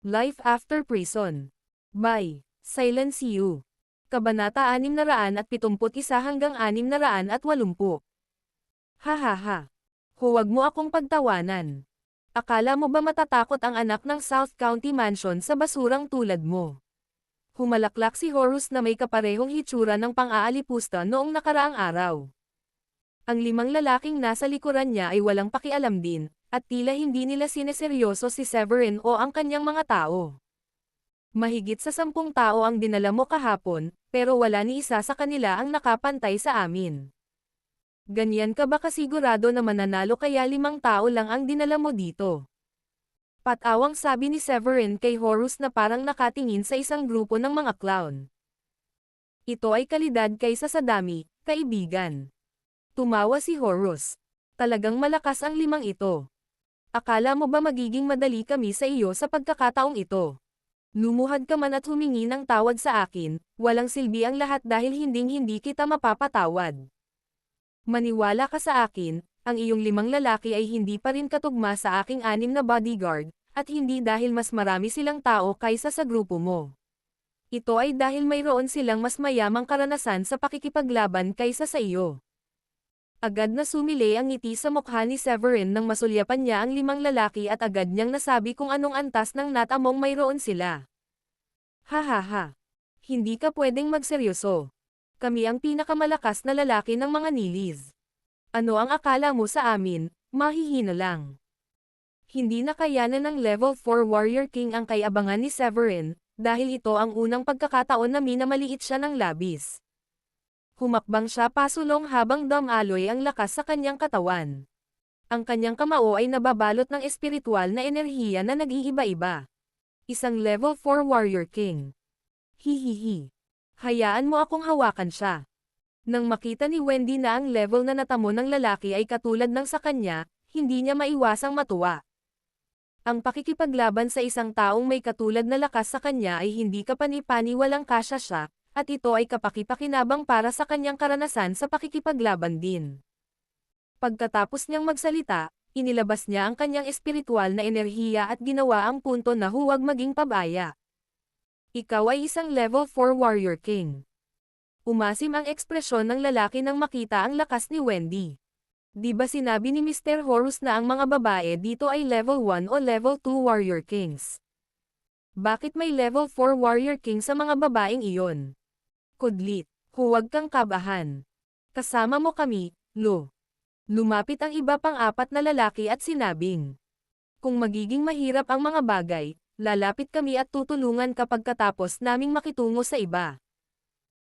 Life After Prison. By Silence You. Kabanata 671 hanggang 680. Hahaha. Huwag mo akong pagtawanan. Akala mo ba matatakot ang anak ng South County Mansion sa basurang tulad mo? Humalaklak si Horus na may kaparehong hitsura ng pang-aalipusta noong nakaraang araw. Ang 5 lalaking nasa likuran niya ay walang pakialam din, at tila hindi nila sineseryoso si Severin o ang kanyang mga tao. Mahigit sa 10 tao ang dinala mo kahapon, pero wala ni isa sa kanila ang nakapantay sa amin. Ganyan ka ba kasigurado na mananalo kaya 5 tao lang ang dinala mo dito? Patawang sabi ni Severin kay Horus na parang nakatingin sa isang grupo ng mga clown. Ito ay kalidad kaysa sa dami, kaibigan. Tumawa si Horus. Talagang malakas ang 5 ito. Akala mo ba magiging madali kami sa iyo sa pagkakataong ito? Lumuhad ka man at humingi ng tawad sa akin, walang silbi ang lahat dahil hinding-hindi kita mapapatawad. Maniwala ka sa akin, ang iyong 5 lalaki ay hindi pa rin katugma sa aking 6 na bodyguard, at hindi dahil mas marami silang tao kaysa sa grupo mo. Ito ay dahil mayroon silang mas mayamang karanasan sa pakikipaglaban kaysa sa iyo. Agad na sumili ang ngiti sa mukha ni Severin nang masulyapan niya ang 5 lalaki at agad niyang nasabi kung anong antas ng natamong mayroon sila. Hahaha. Hindi ka pwedeng magseryoso. Kami ang pinakamalakas na lalaki ng mga nilis. Ano ang akala mo sa amin, mahihina lang. Hindi nakayanan ng level 4 Warrior King ang kaiabangan ni Severin, dahil ito ang unang pagkakataon na minamaliit siya ng labis. Humakbang siya pasulong habang damaloy ang lakas sa kanyang katawan. Ang kanyang kamao ay nababalot ng espiritual na enerhiya na nag-iiba-iba. Isang level 4 Warrior King. Hihihi. Hayaan mo akong hawakan siya. Nang makita ni Wendy na ang level na natamo ng lalaki ay katulad ng sa kanya, hindi niya maiwasang matuwa. Ang pakikipaglaban sa isang taong may katulad na lakas sa kanya ay hindi kapani-paniwalang kasya siya, at ito ay kapakipakinabang para sa kanyang karanasan sa pakikipaglaban din. Pagkatapos niyang magsalita, inilabas niya ang kanyang espiritual na enerhiya at ginawa ang punto na huwag maging pabaya. Ikaw ay isang level 4 Warrior King. Umasim ang ekspresyon ng lalaki nang makita ang lakas ni Wendy. Di ba sinabi ni Mr. Horus na ang mga babae dito ay level 1 o level 2 Warrior Kings? Bakit may level 4 Warrior King sa mga babaeng iyon? Kudlit, huwag kang kabahan. Kasama mo kami, Lo. Lumapit ang iba pang 4 na lalaki at sinabing, kung magiging mahirap ang mga bagay, lalapit kami at tutulungan kapag katapos naming makitungo sa iba.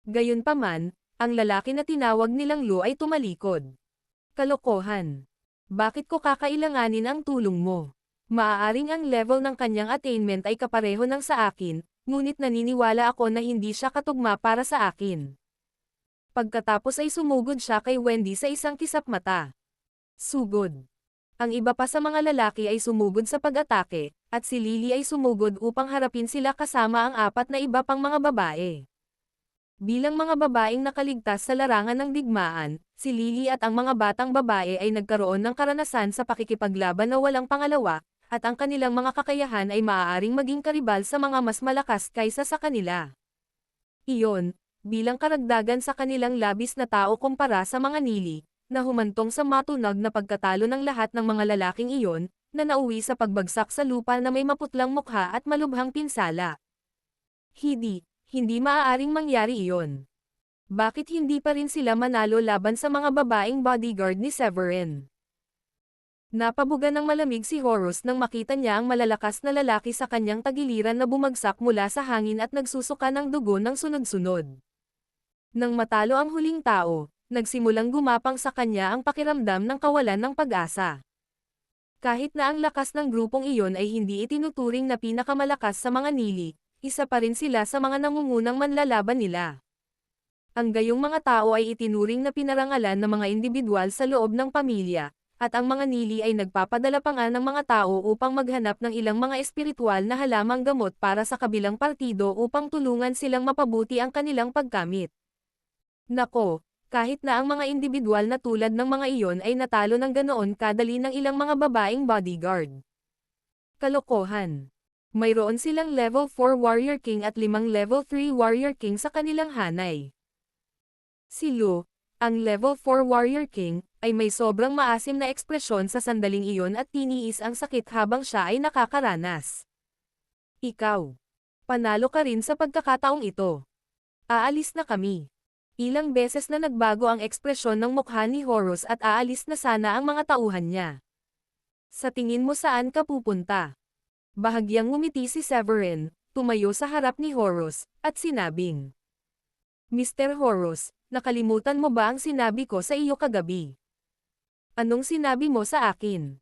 Gayunpaman, ang lalaki na tinawag nilang Lo ay tumalikod. Kalokohan. Bakit ko kakailanganin ang tulong mo? Maaaring ang level ng kanyang attainment ay kapareho ng sa akin, ngunit naniniwala ako na hindi siya katugma para sa akin. Pagkatapos ay sumugod siya kay Wendy sa isang kisap mata. Sugod. Ang iba pa sa mga lalaki ay sumugod sa pag-atake, at si Lily ay sumugod upang harapin sila kasama ang 4 na iba pang mga babae. Bilang mga babaeng nakaligtas sa larangan ng digmaan, si Lily at ang mga batang babae ay nagkaroon ng karanasan sa pakikipaglaban na walang pangalawa, at ang kanilang mga kakayahan ay maaaring maging karibal sa mga mas malakas kaysa sa kanila. Iyon, bilang karagdagan sa kanilang labis na tao kumpara sa mga nili, na humantong sa matunag na pagkatalo ng lahat ng mga lalaking iyon, na nauwi sa pagbagsak sa lupa na may maputlang mukha at malubhang pinsala. Hindi maaaring mangyari iyon. Bakit hindi pa rin sila manalo laban sa mga babaeng bodyguard ni Severin? Napabuga ng malamig si Horus nang makita niya ang malalakas na lalaki sa kanyang tagiliran na bumagsak mula sa hangin at nagsusuka ng dugo ng sunod-sunod. Nang matalo ang huling tao, nagsimulang gumapang sa kanya ang pakiramdam ng kawalan ng pag-asa. Kahit na ang lakas ng grupong iyon ay hindi itinuturing na pinakamalakas sa mga nili, isa pa rin sila sa mga nangungunang manlalaban nila. Ang gayong mga tao ay itinuring na pinarangalan ng mga individual sa loob ng pamilya, at ang mga nili ay nagpapadala pa nga ng mga tao upang maghanap ng ilang mga espiritual na halamang gamot para sa kabilang partido upang tulungan silang mapabuti ang kanilang pagkamit. Nako, kahit na ang mga individual na tulad ng mga iyon ay natalo ng ganoon kadali ng ilang mga babaeng bodyguard. Kalokohan. Mayroon silang level 4 Warrior King at 5 level 3 Warrior King sa kanilang hanay. Si Lu, ang level 4 Warrior King, ay may sobrang maasim na ekspresyon sa sandaling iyon at tiniis ang sakit habang siya ay nakakaranas. Ikaw. Panalo ka rin sa pagkakataong ito. Aalis na kami. Ilang beses na nagbago ang ekspresyon ng mukha ni Horus at aalis na sana ang mga tauhan niya. Sa tingin mo saan ka pupunta? Bahagyang ngumiti si Severin, tumayo sa harap ni Horus, at sinabing, Mr. Horus, nakalimutan mo ba ang sinabi ko sa iyo kagabi? Anong sinabi mo sa akin?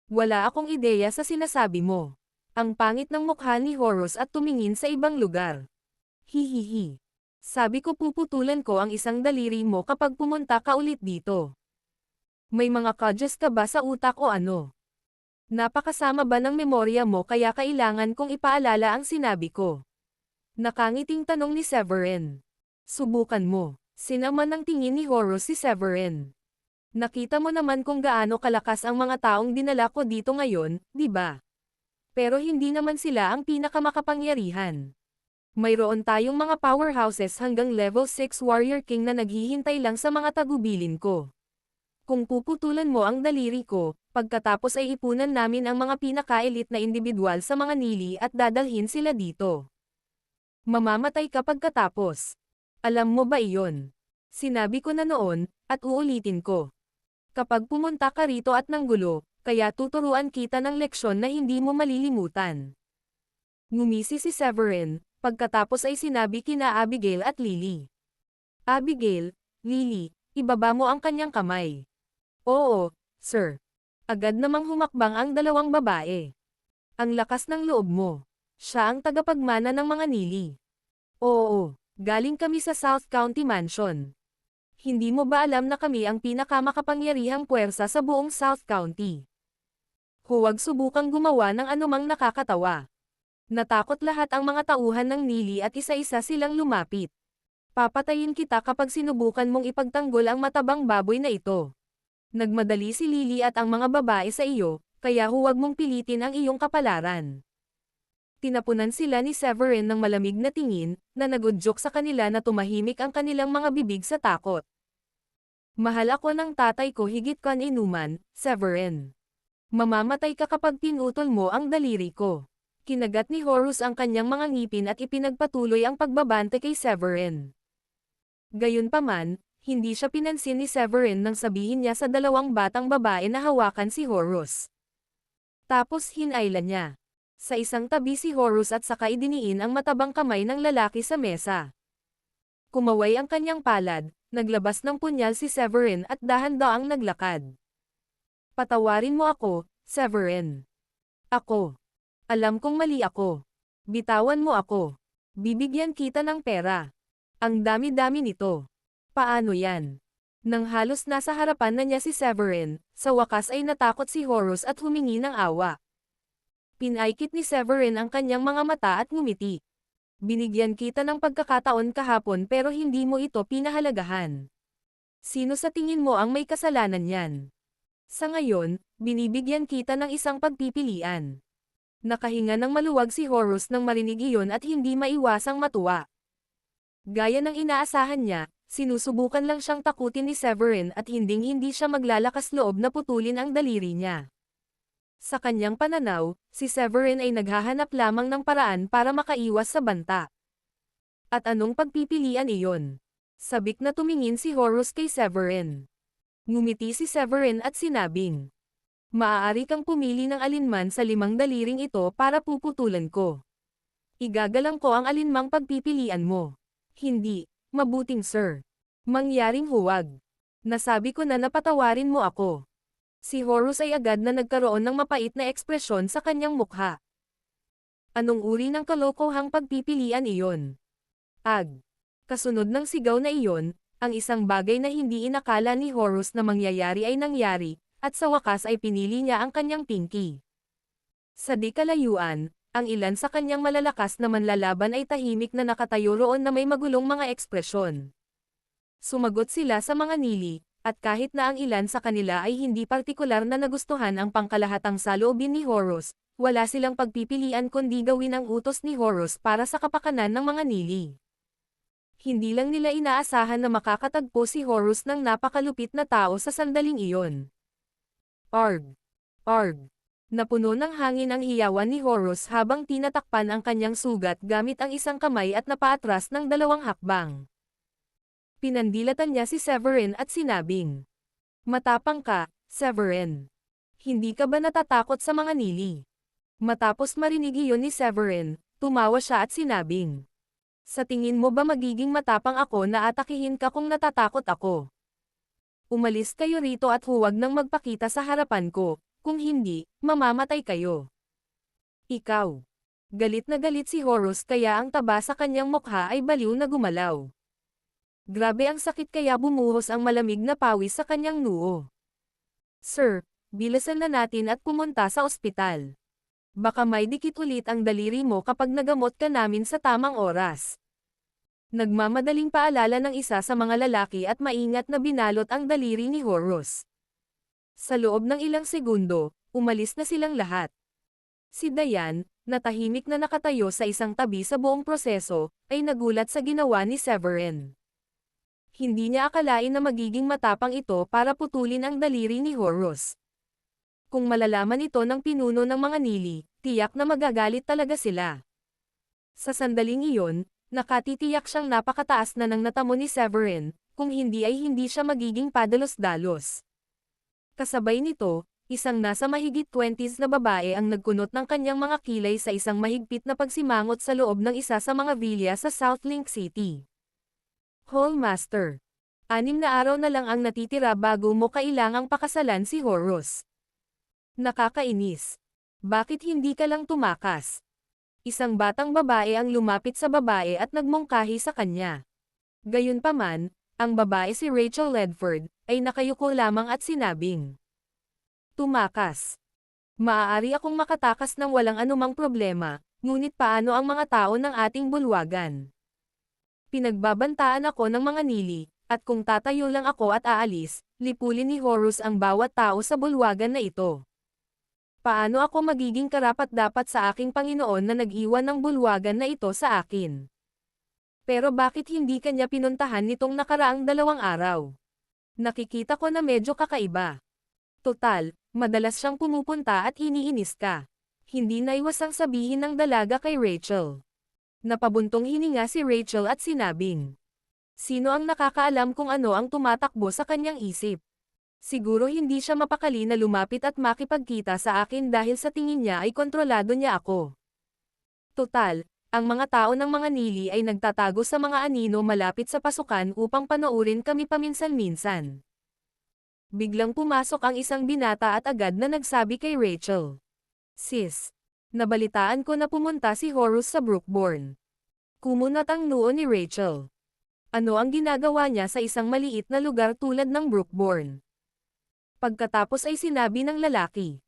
Wala akong ideya sa sinasabi mo. Ang pangit ng mukha ni Horus at tumingin sa ibang lugar. Hihihi. Sabi ko puputulan ko ang isang daliri mo kapag pumunta ka ulit dito. May mga kadyas ka ba sa utak o ano? Napakasama ba ng memorya mo kaya kailangan kong ipaalala ang sinabi ko? Nakangiting tanong ni Severin. Subukan mo. Sinama ng tingin ni Horus si Severin. Nakita mo naman kung gaano kalakas ang mga taong dinala ko dito ngayon, di ba? Pero hindi naman sila ang pinakamakapangyarihan. Mayroon tayong mga powerhouses hanggang level 6 Warrior King na naghihintay lang sa mga tagubilin ko. Kung puputulan mo ang daliri ko, pagkatapos ay ipunan namin ang mga pinaka-elite na individual sa mga nili at dadalhin sila dito. Mamamatay ka pagkatapos. Alam mo ba iyon? Sinabi ko na noon, at uulitin ko. Kapag pumunta ka rito at nanggulo, kaya tuturuan kita ng leksyon na hindi mo malilimutan. Ngumisi si Severin, pagkatapos ay sinabi kina Abigail at Lily. Abigail, Lily, ibaba mo ang kanyang kamay. Oo, sir. Agad namang humakbang ang dalawang babae. Ang lakas ng loob mo. Siya ang tagapagmana ng mga nili. Oo, galing kami sa South County Mansion. Hindi mo ba alam na kami ang pinakamakapangyarihang puwersa sa buong South County? Huwag subukang gumawa ng anumang nakakatawa. Natakot lahat ang mga tauhan ng nili at isa-isa silang lumapit. Papatayin kita kapag sinubukan mong ipagtanggol ang matabang baboy na ito. Nagmadali si Lily at ang mga babae sa iyo, kaya huwag mong pilitin ang iyong kapalaran. Tinapunan sila ni Severin ng malamig na tingin, na nagudyok sa kanila na tumahimik ang kanilang mga bibig sa takot. Mahal ako ng tatay ko higit kan inuman, Severin. Mamamatay ka kapag pinutol mo ang daliri ko. Kinagat ni Horus ang kanyang mga ngipin at ipinagpatuloy ang pagbabante kay Severin. Gayunpaman, hindi siya pinansin ni Severin nang sabihin niya sa dalawang batang babae na hawakan si Horus. Tapos hinailan niya. Sa isang tabi si Horus at saka idiniin ang matabang kamay ng lalaki sa mesa. Kumaway ang kanyang palad, naglabas ng punyal si Severin at dahan-daang naglakad. Patawarin mo ako, Severin. Ako. Alam kong mali ako. Bitawan mo ako. Bibigyan kita ng pera. Ang dami-dami nito. Paano yan? Nang halos nasa harapan na niya si Severin, sa wakas ay natakot si Horus at humingi ng awa. Pinaikit ni Severin ang kanyang mga mata at ngumiti. Binigyan kita ng pagkakataon kahapon pero hindi mo ito pinahalagahan. Sino sa tingin mo ang may kasalanan yan? Sa ngayon, binibigyan kita ng isang pagpipilian. Nakahinga ng maluwag si Horus nang marinig iyon at hindi maiwasang matuwa. Gaya ng inaasahan niya, sinusubukan lang siyang takutin ni Severin at hinding-hindi siya maglalakas loob na putulin ang daliri niya. Sa kanyang pananaw, si Severin ay naghahanap lamang ng paraan para makaiwas sa banta. At anong pagpipilian iyon? Sabik na tumingin si Horus kay Severin. Ngumiti si Severin at sinabing, maaari kang pumili ng alinman sa 5 daliring ito para puputulan ko. Igagalang ko ang alinmang pagpipilian mo. Hindi, mabuting sir. Mangyaring huwag. Nasabi ko na napatawarin mo ako. Si Horus ay agad na nagkaroon ng mapait na ekspresyon sa kanyang mukha. Anong uri ng kalokohang pagpipilian iyon? Kasunod ng sigaw na iyon, ang isang bagay na hindi inakala ni Horus na mangyayari ay nangyari, at sa wakas ay pinili niya ang kanyang pinky. Sa di kalayuan, ang ilan sa kanyang malalakas na manlalaban ay tahimik na nakatayo roon na may magulong mga ekspresyon. Sumagot sila sa mga nili, At kahit na ang ilan sa kanila ay hindi partikular na nagustuhan ang pangkalahatang saloobin ni Horus, wala silang pagpipilian kundi gawin ang utos ni Horus para sa kapakanan ng mga nili. Hindi lang nila inaasahan na makakatagpo si Horus ng napakalupit na tao sa sandaling iyon. Arg! Arg! Napuno ng hangin ang hiyawan ni Horus habang tinatakpan ang kanyang sugat gamit ang isang kamay at napaatras ng 2 hakbang. Pinandilatan niya si Severin at sinabing, "Matapang ka, Severin. Hindi ka ba natatakot sa mga nili?" Matapos marinig iyon ni Severin, tumawa siya at sinabing, "Sa tingin mo ba magiging matapang ako na atakihin ka kung natatakot ako? Umalis kayo rito at huwag nang magpakita sa harapan ko, kung hindi, mamamatay kayo." Ikaw. Galit na galit si Horus kaya ang taba sa kanyang mukha ay baliw na gumalaw. Grabe ang sakit kaya bumuhos ang malamig na pawis sa kanyang noo. "Sir, bilasan na natin at pumunta sa ospital. Baka may dikit ulit ang daliri mo kapag nagamot ka namin sa tamang oras." Nagmamadaling paalala ng isa sa mga lalaki at maingat na binalot ang daliri ni Horus. Sa loob ng ilang segundo, umalis na silang lahat. Si Dayan, na tahimik na nakatayo sa isang tabi sa buong proseso, ay nagulat sa ginawa ni Severin. Hindi niya akalain na magiging matapang ito para putulin ang daliri ni Horus. Kung malalaman ito ng pinuno ng mga nili, tiyak na magagalit talaga sila. Sa sandaling iyon, nakatitiyak siyang napakataas na ng natamo ni Severin, kung hindi ay hindi siya magiging padalos-dalos. Kasabay nito, isang nasa mahigit 20s na babae ang nagkunot ng kanyang mga kilay sa isang mahigpit na pagsimangot sa loob ng isa sa mga vilya sa South Link City. "Hall Master. 6 na araw na lang ang natitira bago mo kailangang pakasalan si Horus. Nakakainis. Bakit hindi ka lang tumakas?" Isang batang babae ang lumapit sa babae at nagmungkahi sa kanya. Gayunpaman, ang babae si Rachel Ledford, ay nakayuko lamang at sinabing, "Tumakas. Maaari akong makatakas ng walang anumang problema, ngunit paano ang mga tao ng ating bulwagan? Pinagbabantaan ako ng mga nili, at kung tatayo lang ako at aalis, lipulin ni Horus ang bawat tao sa bulwagan na ito. Paano ako magiging karapat-dapat sa aking Panginoon na nag-iwan ng bulwagan na ito sa akin? Pero bakit hindi kanya pinuntahan nitong nakaraang 2 araw? Nakikita ko na medyo kakaiba. Total, madalas siyang pumupunta at iniinis ka." Hindi naiwasang sabihin ng dalaga kay Rachel. Napabuntong hininga si Rachel at sinabing, "Sino ang nakakaalam kung ano ang tumatakbo sa kanyang isip? Siguro hindi siya mapakali na lumapit at makipagkita sa akin dahil sa tingin niya ay kontrolado niya ako. Total, ang mga tao ng mga nili ay nagtatago sa mga anino malapit sa pasukan upang panoorin kami paminsan-minsan." Biglang pumasok ang isang binata at agad na nagsabi kay Rachel, "Sis, nabalitaan ko na pumunta si Horus sa Brookborn." Kumunat ang noo ni Rachel. Ano ang ginagawa niya sa isang maliit na lugar tulad ng Brookborn? Pagkatapos ay sinabi ng lalaki,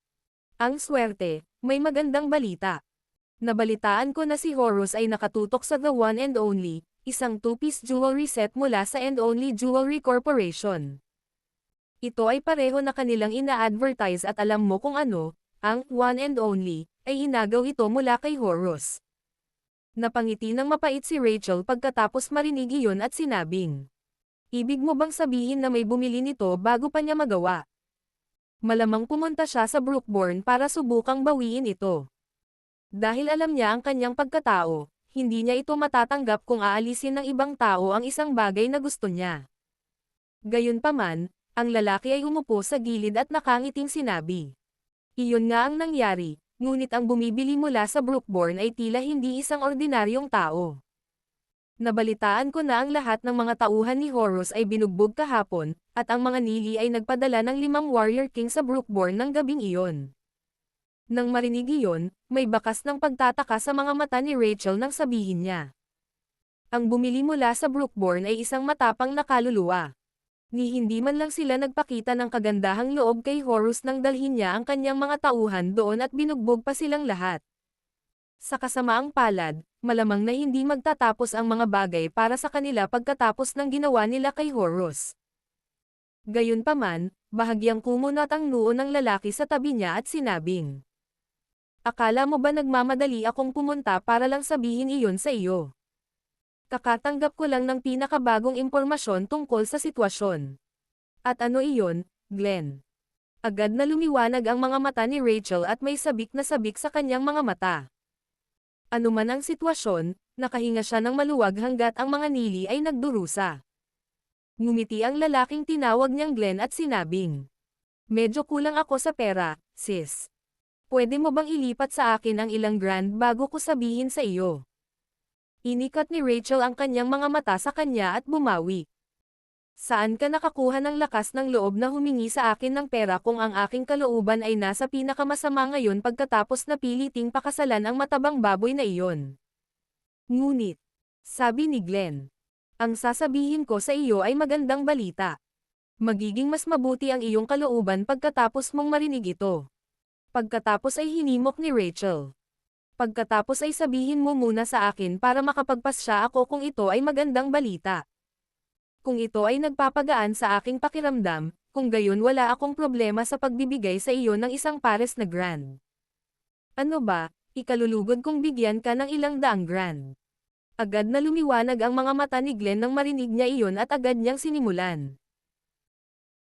"Ang swerte, may magandang balita. Nabalitaan ko na si Horus ay nakatutok sa The One and Only, isang two-piece jewelry set mula sa And Only Jewelry Corporation. Ito ay pareho na kanilang ina-advertise at alam mo kung ano, ang One and Only, ay inagaw ito mula kay Horus." Napangiti ng mapait si Rachel pagkatapos marinig iyon at sinabing, "Ibig mo bang sabihin na may bumili nito bago pa niya magawa? Malamang pumunta siya sa Brookborn para subukang bawiin ito. Dahil alam niya ang kanyang pagkatao, hindi niya ito matatanggap kung aalisin ng ibang tao ang isang bagay na gusto niya." Gayunpaman, ang lalaki ay umupo sa gilid at nakangiting sinabi, "Iyon nga ang nangyari, ngunit ang bumibili mula sa Brookborn ay tila hindi isang ordinaryong tao. Nabalitaan ko na ang lahat ng mga tauhan ni Horus ay binugbog kahapon, at ang mga nili ay nagpadala ng 5 Warrior King sa Brookborn ng gabing iyon." Nang marinig iyon, may bakas ng pagtataka sa mga mata ni Rachel nang sabihin niya, "Ang bumili mula sa Brookborn ay isang matapang na kaluluwa. Ni hindi man lang sila nagpakita ng kagandahang loob kay Horus nang dalhin niya ang kanyang mga tauhan doon at binugbog pa silang lahat. Sa kasamaang palad, malamang na hindi magtatapos ang mga bagay para sa kanila pagkatapos ng ginawa nila kay Horus." Gayunpaman, bahagyang kumunat ang noo ng lalaki sa tabi niya at sinabing, "Akala mo ba nagmamadali akong pumunta para lang sabihin iyon sa iyo? Kakatanggap ko lang ng pinakabagong impormasyon tungkol sa sitwasyon." At ano iyon, Glenn? Agad na lumiwanag ang mga mata ni Rachel at may sabik na sabik sa kanyang mga mata. Ano man ang sitwasyon, nakahinga siya ng maluwag hanggat ang mga nili ay nagdurusa. Ngumiti ang lalaking tinawag niyang Glenn at sinabing, "Medyo kulang ako sa pera, sis. Pwede mo bang ilipat sa akin ang ilang grand bago ko sabihin sa iyo?" Inikat ni Rachel ang kanyang mga mata sa kanya at bumawi. "Saan ka nakakuha ng lakas ng loob na humingi sa akin ng pera kung ang aking kalooban ay nasa pinakamasama ngayon pagkatapos na piliting pakasalan ang matabang baboy na iyon?" Ngunit, sabi ni Glenn, "Ang sasabihin ko sa iyo ay magandang balita. Magiging mas mabuti ang iyong kalooban pagkatapos mong marinig ito." Pagkatapos ay hinimok ni Rachel. "Pagkatapos ay sabihin mo muna sa akin para makapagpasya ako kung ito ay magandang balita. Kung ito ay nagpapagaan sa aking pakiramdam, kung gayon wala akong problema sa pagbibigay sa iyo ng isang pares na grand. Ano ba, ikalulugod kong bigyan ka ng ilang daang grand." Agad na lumiwanag ang mga mata ni Glenn nang marinig niya iyon at agad niyang sinimulan.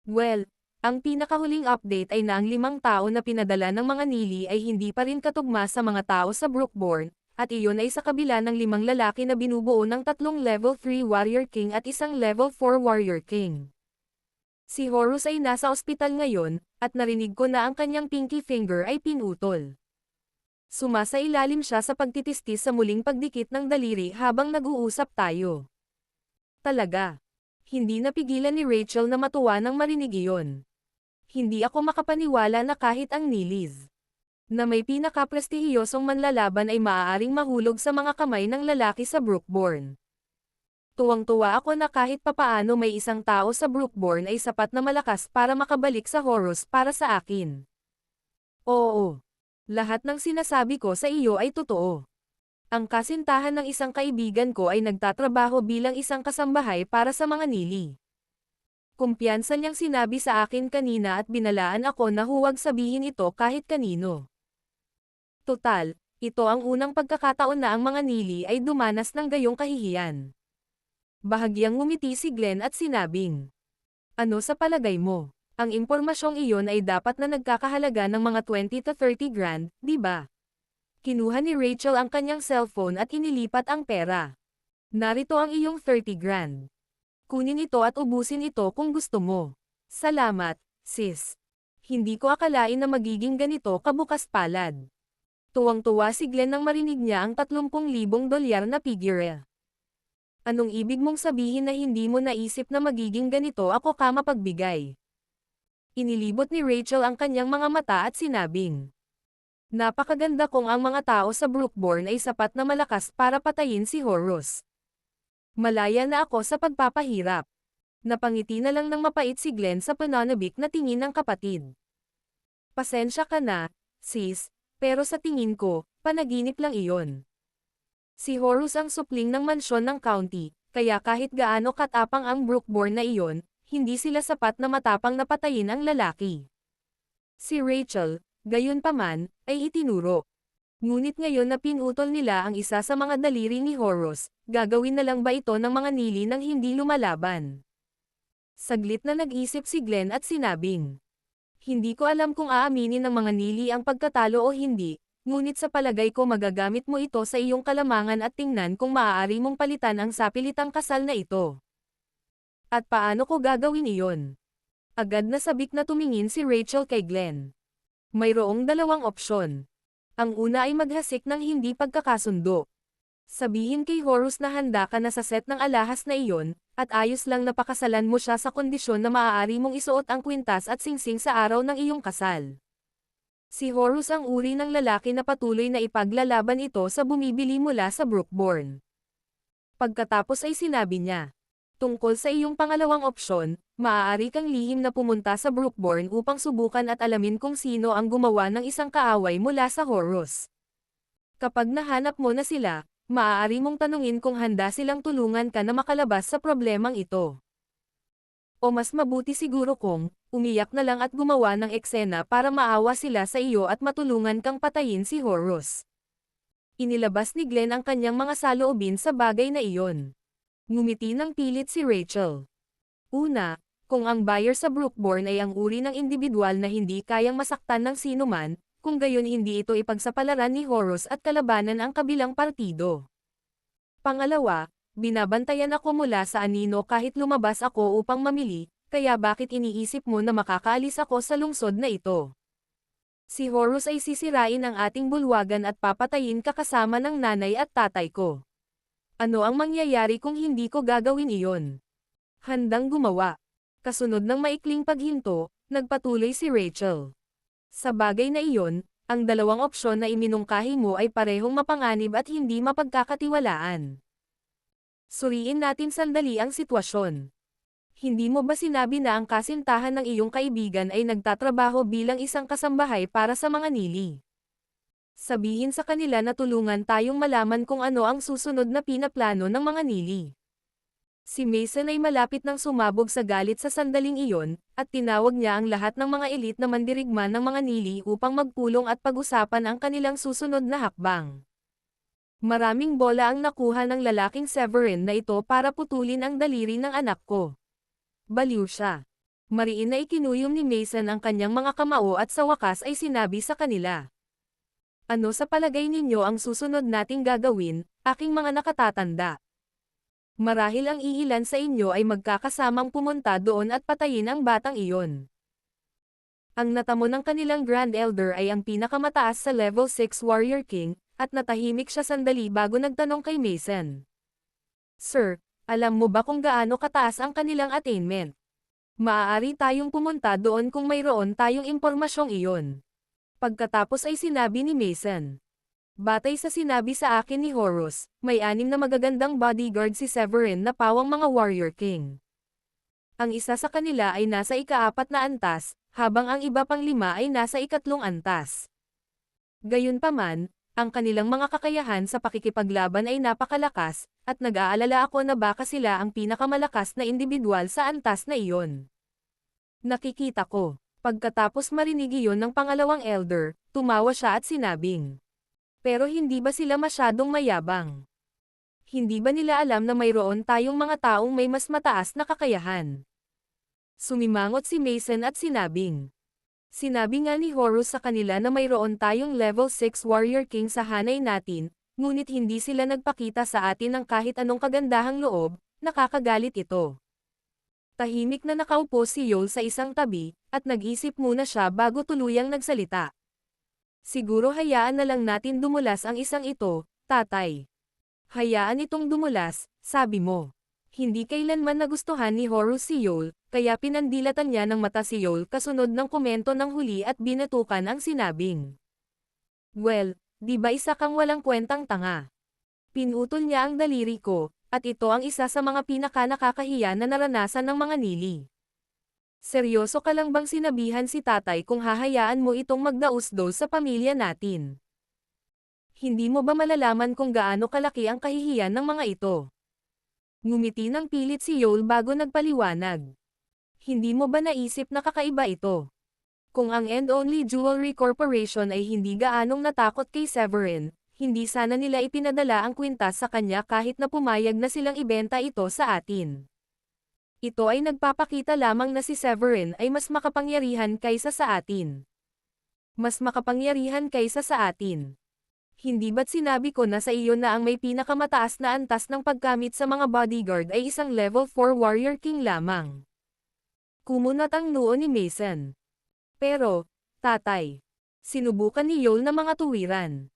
"Well, ang pinakahuling update ay na ang 5 tao na pinadala ng mga nili ay hindi pa rin katugma sa mga tao sa Brookborn, at iyon ay sa kabila ng 5 lalaki na binubuo ng 3 Level 3 Warrior King at isang Level 4 Warrior King. Si Horus ay nasa ospital ngayon, at narinig ko na ang kanyang pinky finger ay pinutol. Sumasailalim siya sa pagtitistis sa muling pagdikit ng daliri habang nag-uusap tayo." Talaga. Hindi napigilan ni Rachel na matuwa nang marinig iyon. "Hindi ako makapaniwala na kahit ang nilis na may pinakaprestihiyosong manlalaban ay maaaring mahulog sa mga kamay ng lalaki sa Brookborn. Tuwang-tuwa ako na kahit papaano may isang tao sa Brookborn ay sapat na malakas para makabalik sa Horus para sa akin. Oo. Lahat ng sinasabi ko sa iyo ay totoo. Ang kasintahan ng isang kaibigan ko ay nagtatrabaho bilang isang kasambahay para sa mga nili. Kumpiyansa niyang sinabi sa akin kanina at binalaan ako na huwag sabihin ito kahit kanino. Total, ito ang unang pagkakataon na ang mga nili ay dumanas ng gayong kahihiyan." Bahagyang ngumiti si Glenn at sinabing, "Ano sa palagay mo? Ang impormasyong iyon ay dapat na nagkakahalaga ng mga 20 to 30 grand, di ba?" Kinuha ni Rachel ang kanyang cellphone at inilipat ang pera. "Narito ang iyong 30 grand. Kunin ito at ubusin ito kung gusto mo." "Salamat, sis. Hindi ko akalain na magiging ganito kabukas palad." Tuwang-tuwa si Glenn nang marinig niya ang 30,000 dolyar na figure. "Anong ibig mong sabihin na hindi mo naisip na magiging ganito ako ka mapagbigay?" Inilibot ni Rachel ang kanyang mga mata at sinabing, "Napakaganda kung ang mga tao sa Brookborn ay sapat na malakas para patayin si Horus. Malaya na ako sa pagpapahirap." Napangiti na lang ng mapait si Glenn sa pananabik na tingin ng kapatid. "Pasensya ka na, sis, pero sa tingin ko, panaginip lang iyon. Si Horus ang supling ng mansyon ng county, kaya kahit gaano katapang ang Brookborn na iyon, hindi sila sapat na matapang na patayin ang lalaki." Si Rachel, gayunpaman, ay itinuro. Ngunit ngayon na pinutol nila ang isa sa mga daliri ni Horus, gagawin na lang ba ito ng mga nili nang hindi lumalaban? Saglit na nag-isip si Glenn at sinabing, "Hindi ko alam kung aaminin ng mga nili ang pagkatalo o hindi, ngunit sa palagay ko magagamit mo ito sa iyong kalamangan at tingnan kung maaari mong palitan ang sapilitang kasal na ito." "At paano ko gagawin iyon?" Agad na sabik na tumingin si Rachel kay Glenn. "Mayroong 2 opsyon. Ang una ay maghasik ng hindi pagkakasundo. Sabihin kay Horus na handa ka na sa set ng alahas na iyon, at ayos lang na pakasalan mo siya sa kondisyon na maaari mong isuot ang kwintas at singsing sa araw ng iyong kasal. Si Horus ang uri ng lalaki na patuloy na ipaglalaban ito sa bumibili mula sa Brookborn." Pagkatapos ay sinabi niya, "Tungkol sa iyong pangalawang opsyon, maaari kang lihim na pumunta sa Brookborn upang subukan at alamin kung sino ang gumawa ng isang kaaway mula sa Horus. Kapag nahanap mo na sila, maaari mong tanungin kung handa silang tulungan ka na makalabas sa problemang ito." O mas mabuti siguro kung, umiyak na lang at gumawa ng eksena para maawa sila sa iyo at matulungan kang patayin si Horus. Inilabas ni Glenn ang kanyang mga saloobin sa bagay na iyon. Ngumiti ng pilit si Rachel. Una, kung ang buyer sa Brookborn ay ang uri ng individual na hindi kayang masaktan ng sinuman, kung gayon hindi ito ipagsapalaran ni Horus at kalabanan ang kabilang partido. Pangalawa, binabantayan ako mula sa anino kahit lumabas ako upang mamili, kaya bakit iniisip mo na makakaalis ako sa lungsod na ito? Si Horus ay sisirain ang ating bulwagan at papatayin ka kasama ng nanay at tatay ko. Ano ang mangyayari kung hindi ko gagawin iyon? Handang gumawa. Kasunod ng maikling paghinto, nagpatuloy si Rachel. Sa bagay na iyon, ang dalawang opsyon na iminungkahi mo ay parehong mapanganib at hindi mapagkakatiwalaan. Suriin natin sandali ang sitwasyon. Hindi mo ba sinabi na ang kasintahan ng iyong kaibigan ay nagtatrabaho bilang isang kasambahay para sa mga nili? Sabihin sa kanila na tulungan tayong malaman kung ano ang susunod na pinaplano ng mga nili. Si Mason ay malapit nang sumabog sa galit sa sandaling iyon, at tinawag niya ang lahat ng mga elite na mandirigma ng mga nili upang magpulong at pag-usapan ang kanilang susunod na hakbang. Maraming bola ang nakuha ng lalaking Severin na ito para putulin ang daliri ng anak ko. Baliw siya. Mariin na ikinuyom ni Mason ang kanyang mga kamao at sa wakas ay sinabi sa kanila. Ano sa palagay ninyo ang susunod nating gagawin, aking mga nakatatanda? Marahil ang iilan sa inyo ay magkakasamang pumunta doon at patayin ang batang iyon. Ang natamo ng kanilang Grand Elder ay ang pinakamataas sa Level 6 Warrior King, at natahimik siya sandali bago nagtanong kay Mason. Sir, alam mo ba kung gaano kataas ang kanilang attainment? Maaari tayong pumunta doon kung mayroon tayong impormasyong iyon. Pagkatapos ay sinabi ni Mason. Batay sa sinabi sa akin ni Horus, may 6 na magagandang bodyguard si Severin na pawang mga Warrior King. Ang isa sa kanila ay nasa ika-4 na antas, habang ang iba pang 5 ay nasa ika-3 antas. Gayunpaman, ang kanilang mga kakayahan sa pakikipaglaban ay napakalakas, at nag-aalala ako na baka sila ang pinakamalakas na individual sa antas na iyon. Nakikita ko. Pagkatapos marinig iyon ng pangalawang elder, tumawa siya at sinabing. Pero hindi ba sila masyadong mayabang? Hindi ba nila alam na mayroon tayong mga taong may mas mataas na kakayahan? Sumimangot si Mason at sinabing. Sinabi nga ni Horus sa kanila na mayroon tayong level 6 Warrior King sa hanay natin, ngunit hindi sila nagpakita sa atin ng kahit anong kagandahang loob, nakakagalit ito. Tahimik na nakaupo si Yol sa isang tabi, at nag-isip muna siya bago tuluyang nagsalita. Siguro hayaan na lang natin dumulas ang isang ito, tatay. Hayaan itong dumulas, sabi mo. Hindi kailanman nagustuhan ni Horus si Yol, kaya pinandilatan niya ng mata si Yol kasunod ng komento ng huli at binatukan ang sinabing. Well, di ba isa kang walang kwentang tanga? Pinutol niya ang daliri ko, at ito ang isa sa mga pinaka-nakakahiya na naranasan ng mga nili. Seryoso ka lang bang sinabihan si tatay kung hahayaan mo itong magdausdos sa pamilya natin? Hindi mo ba malalaman kung gaano kalaki ang kahihiyan ng mga ito? Ngumiti ng pilit si Yol bago nagpaliwanag. Hindi mo ba naisip na kakaiba ito? Kung ang End Only Jewelry Corporation ay hindi gaanong natakot kay Severin, hindi sana nila ipinadala ang kwintas sa kanya kahit na pumayag na silang ibenta ito sa atin. Ito ay nagpapakita lamang na si Severin ay mas makapangyarihan kaysa sa atin. Mas makapangyarihan kaysa sa atin. Hindi ba't sinabi ko na sa iyo na ang may pinakamataas na antas ng pagkamit sa mga bodyguard ay isang level 4 Warrior King lamang? Kumunat ang noo ni Mason. Pero, tatay, sinubukan ni Yol na mga tuwiran.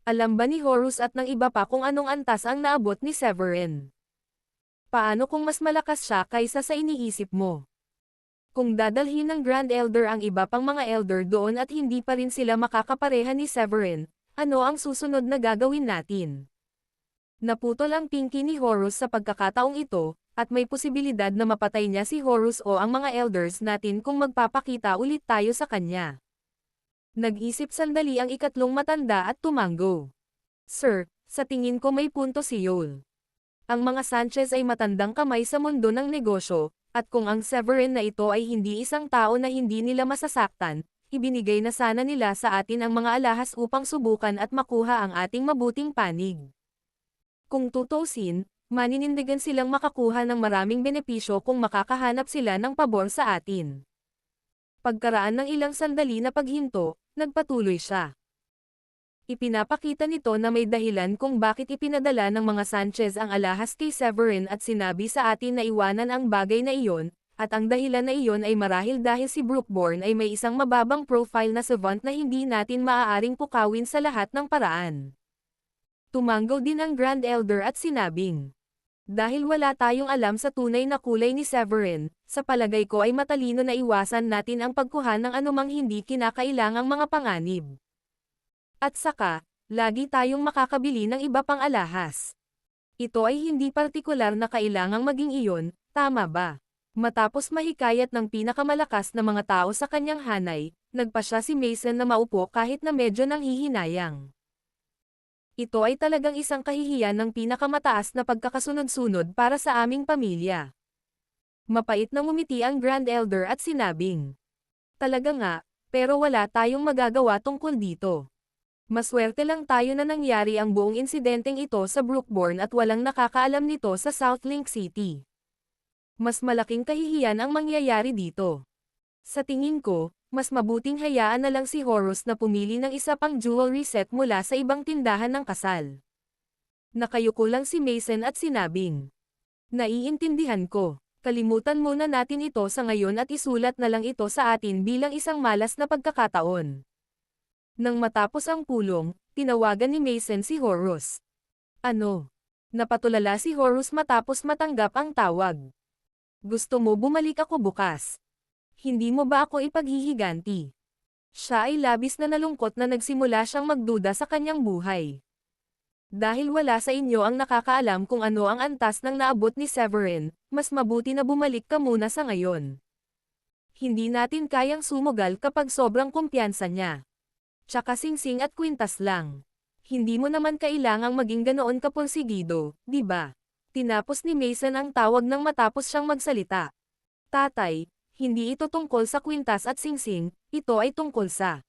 Alam ba ni Horus at ng iba pa kung anong antas ang naabot ni Severin? Paano kung mas malakas siya kaysa sa iniisip mo? Kung dadalhin ng Grand Elder ang iba pang mga elder doon at hindi pa rin sila makakapareha ni Severin, ano ang susunod na gagawin natin? Naputol ang pinky ni Horus sa pagkakataong ito, at may posibilidad na mapatay niya si Horus o ang mga elders natin kung magpapakita ulit tayo sa kanya. Nag-isip sandali ang ikatlong matanda at tumanggo. Sir, sa tingin ko may punto si Yol. Ang mga Sanchez ay matandang kamay sa mundo ng negosyo, At kung ang Severin na ito ay hindi isang tao na hindi nila masasaktan, ibinigay na sana nila sa atin ang mga alahas upang subukan at makuha ang ating mabuting panig. Kung tutusin, maninindigan silang makakuha ng maraming benepisyo kung makakahanap sila ng pabor sa atin. Pagkaraan ng ilang sandali na paghinto, nagpatuloy siya. Ipinapakita nito na may dahilan kung bakit ipinadala ng mga Sanchez ang alahas kay Severin at sinabi sa atin na iwanan ang bagay na iyon, at ang dahilan na iyon ay marahil dahil si Brookborn ay may isang mababang profile na savant na hindi natin maaaring pukawin sa lahat ng paraan. Tumanggaw din ang Grand Elder at sinabing, dahil wala tayong alam sa tunay na kulay ni Severin, sa palagay ko ay matalino na iwasan natin ang pagkuha ng anumang hindi kinakailangang mga panganib. At saka, lagi tayong makakabili ng iba pang alahas. Ito ay hindi partikular na kailangang maging iyon, tama ba? Matapos mahikayat ng pinakamalakas na mga tao sa kanyang hanay, nagpa siya si Mason na maupo kahit na medyo nanghihinayang. Ito ay talagang isang kahihiyan ng pinakamataas na pagkakasunod-sunod para sa aming pamilya. Mapait na ngumiti ang Grand Elder at sinabing, talaga nga, pero wala tayong magagawa tungkol dito. Maswerte lang tayo na nangyari ang buong insidenteng ito sa Brookborn at walang nakakaalam nito sa Southlink City. Mas malaking kahihiyan ang mangyayari dito. Sa tingin ko, mas mabuting hayaan na lang si Horus na pumili ng isa pang jewelry set mula sa ibang tindahan ng kasal. Nakayuko lang si Mason at sinabing, naiintindihan ko. Kalimutan muna natin ito sa ngayon at isulat na lang ito sa atin bilang isang malas na pagkakataon. Nang matapos ang pulong, tinawagan ni Mason si Horus. Ano? Napatulala si Horus matapos matanggap ang tawag. Gusto mo bumalik ako bukas? Hindi mo ba ako ipaghihiganti? Siya ay labis na nalungkot na nagsimula siyang magduda sa kanyang buhay. Dahil wala sa inyo ang nakakaalam kung ano ang antas ng naabot ni Severin, mas mabuti na bumalik ka muna sa ngayon. Hindi natin kayang sumugal kapag sobrang kumpiyansa niya. Tsaka singsing at kwintas lang. Hindi mo naman kailangang maging ganoon kapursigido, di ba? Tinapos ni Mason ang tawag nang matapos siyang magsalita. Tatay, hindi ito tungkol sa kwintas at singsing, ito ay tungkol sa...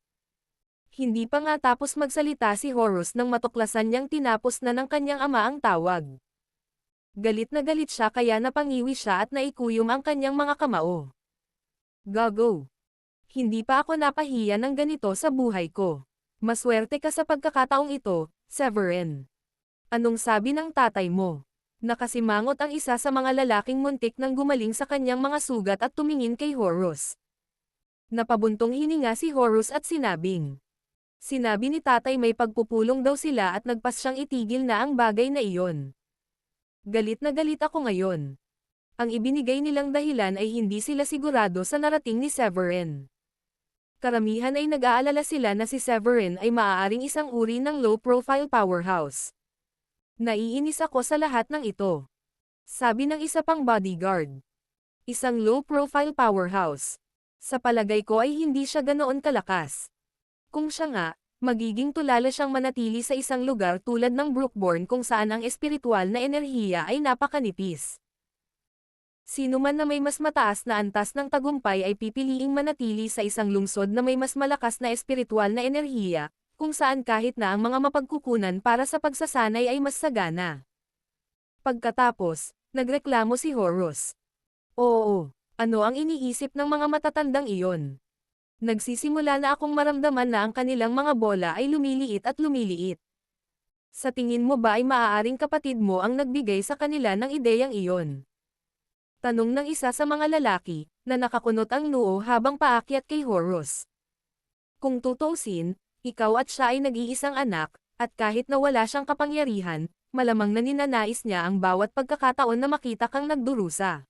Hindi pa nga tapos magsalita si Horus nang matuklasan niyang tinapos na ng kanyang ama ang tawag. Galit na galit siya kaya napangiwi siya at naikuyom ang kanyang mga kamao. Gago! Hindi pa ako napahiya ng ganito sa buhay ko. Maswerte ka sa pagkakataong ito, Severin. Anong sabi ng tatay mo? Nakasimangot ang isa sa mga lalaking muntik nang gumaling sa kanyang mga sugat at tumingin kay Horus. Napabuntong hininga si Horus at sinabing. Sinabi ni tatay may pagpupulong daw sila at nagpas siyang itigil na ang bagay na iyon. Galit na galit ako ngayon. Ang ibinigay nilang dahilan ay hindi sila sigurado sa narating ni Severin. Karamihan ay nag-aalala sila na si Severin ay maaaring isang uri ng low-profile powerhouse. Naiinis ako sa lahat ng ito. Sabi ng isa pang bodyguard. Isang low-profile powerhouse. Sa palagay ko ay hindi siya ganoon kalakas. Kung siya nga, magiging tulala siyang manatili sa isang lugar tulad ng Brookborn kung saan ang espiritual na enerhiya ay napakanipis. Sino man na may mas mataas na antas ng tagumpay ay pipiliing manatili sa isang lungsod na may mas malakas na espiritual na enerhiya, kung saan kahit na ang mga mapagkukunan para sa pagsasanay ay mas sagana. Pagkatapos, nagreklamo si Horus. Oo, ano ang iniisip ng mga matatandang iyon? Nagsisimula na akong maramdaman na ang kanilang mga bola ay lumiliit at lumiliit. Sa tingin mo ba ay maaaring kapatid mo ang nagbigay sa kanila ng ideyang iyon? Tanong ng isa sa mga lalaki, na nakakunot ang noo habang paakyat kay Horus. Kung tutuusin, ikaw at siya ay nag-iisang anak, at kahit na wala siyang kapangyarihan, malamang na ninanais niya ang bawat pagkakataon na makita kang nagdurusa.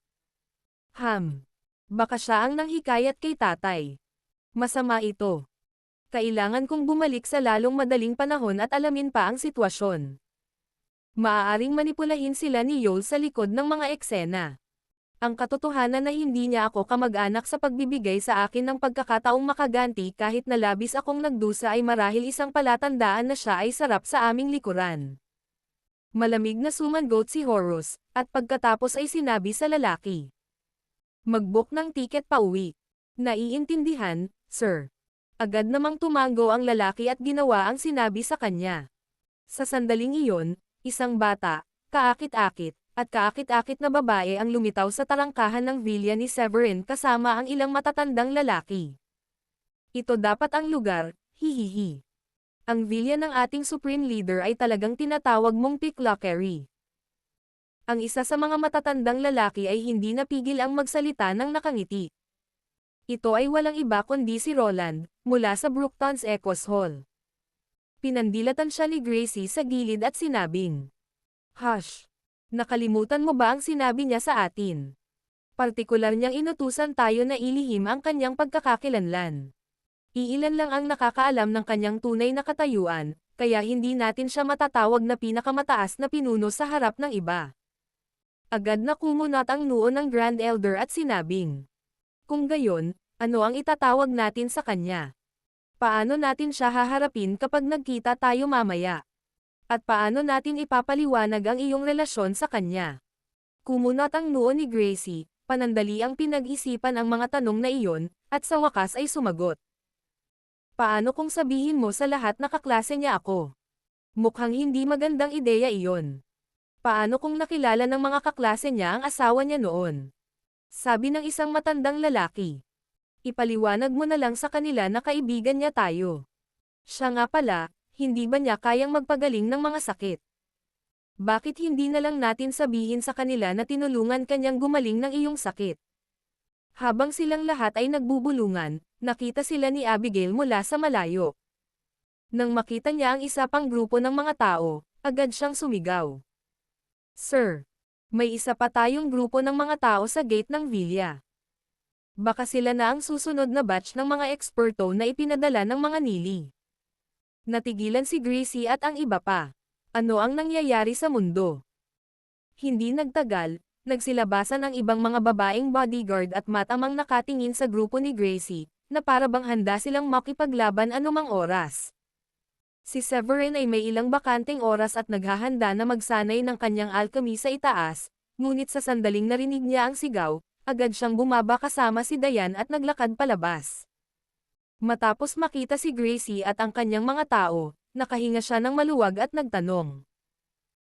Baka siya ang nanghikayat kay tatay. Masama ito. Kailangan kong bumalik sa lalong madaling panahon at alamin pa ang sitwasyon. Maaaring manipulahin sila ni Yol sa likod ng mga eksena. Ang katotohanan na hindi niya ako kamag-anak sa pagbibigay sa akin ng pagkakataong makaganti kahit na labis akong nagdusa ay marahil isang palatandaan na siya ay sarap sa aming likuran. Malamig na sumangot si Horus, at pagkatapos ay sinabi sa lalaki. Mag-book ng tiket pauwi. Naiintindihan, sir. Agad namang tumango ang lalaki at ginawa ang sinabi sa kanya. Sa sandaling iyon, isang bata, kaakit-akit, at kaakit-akit na babae ang lumitaw sa tarangkahan ng villa ni Severin kasama ang ilang matatandang lalaki. Ito dapat ang lugar, hihihi. Ang villa ng ating supreme leader ay talagang tinatawag mong picklockery. Ang isa sa mga matatandang lalaki ay hindi napigil ang magsalita ng nakangiti. Ito ay walang iba kundi si Roland, mula sa Brookton's Echoes Hall. Pinandilatan siya ni Gracie sa gilid at sinabing, "Hush! Nakalimutan mo ba ang sinabi niya sa atin? Partikular niyang inutusan tayo na ilihim ang kanyang pagkakakilanlan. Iilan lang ang nakakaalam ng kanyang tunay na katayuan, kaya hindi natin siya matatawag na pinakamataas na pinuno sa harap ng iba." Agad na kumunat ang noo ng Grand Elder at sinabing, "Kung gayon, ano ang itatawag natin sa kanya? Paano natin siya haharapin kapag nagkita tayo mamaya? At paano natin ipapaliwanag ang iyong relasyon sa kanya?" Kumunat ang noo ni Gracie, panandali ang pinag-isipan ang mga tanong na iyon, at sa wakas ay sumagot. "Paano kung sabihin mo sa lahat na kaklase niya ako? Mukhang hindi magandang ideya iyon. Paano kung nakilala ng mga kaklase niya ang asawa niya noon?" Sabi ng isang matandang lalaki. "Ipaliwanag mo na lang sa kanila na kaibigan niya tayo. Siya nga pala, hindi ba niya kayang magpagaling ng mga sakit? Bakit hindi na lang natin sabihin sa kanila na tinulungan kanyang gumaling ng iyong sakit?" Habang silang lahat ay nagbubulungan, nakita sila ni Abigail mula sa malayo. Nang makita niya ang isa pang grupo ng mga tao, agad siyang sumigaw. "Sir! May isa pa tayong grupo ng mga tao sa gate ng villa. Baka sila na ang susunod na batch ng mga eksperto na ipinadala ng mga nili." Natigilan si Gracie at ang iba pa. Ano ang nangyayari sa mundo? Hindi nagtagal, nagsilabasan ang ibang mga babaeng bodyguard at matamang nakatingin sa grupo ni Gracie, na para bang handa silang makipaglaban anumang oras. Si Severin ay may ilang bakanteng oras at naghahanda na magsanay ng kanyang alchemy sa itaas, ngunit sa sandaling narinig niya ang sigaw, agad siyang bumaba kasama si Diane at naglakad palabas. Matapos makita si Gracie at ang kanyang mga tao, nakahinga siya ng maluwag at nagtanong.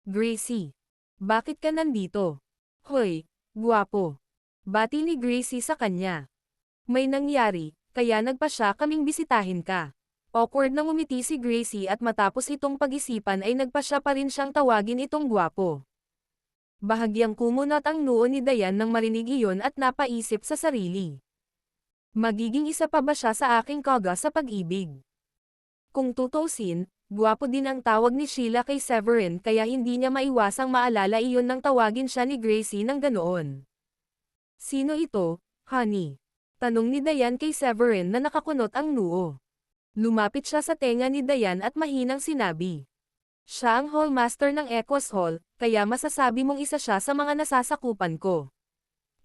"Gracie, bakit ka nandito? Hoy, guwapo." Bati ni Gracie sa kanya. "May nangyari, kaya nagpa siya kaming bisitahin ka." Awkward na ngumiti si Gracie at matapos itong pag-isipan ay nagpa siya pa rin siyang tawagin itong guwapo. Bahagyang kumunat ang noo ni Diane nang marinig iyon at napaisip sa sarili. Magiging isa pa ba siya sa aking kaga sa pag-ibig? Kung tutusin, guwapo din ang tawag ni Sheila kay Severin kaya hindi niya maiwasang maalala iyon nang tawagin siya ni Gracie ng ganoon. "Sino ito, honey?" Tanong ni Diane kay Severin na nakakunot ang noo. Lumapit siya sa tenga ni Diane at mahinang sinabi. "Siya ang hallmaster ng Echoes Hall, kaya masasabi mong isa siya sa mga nasasakupan ko."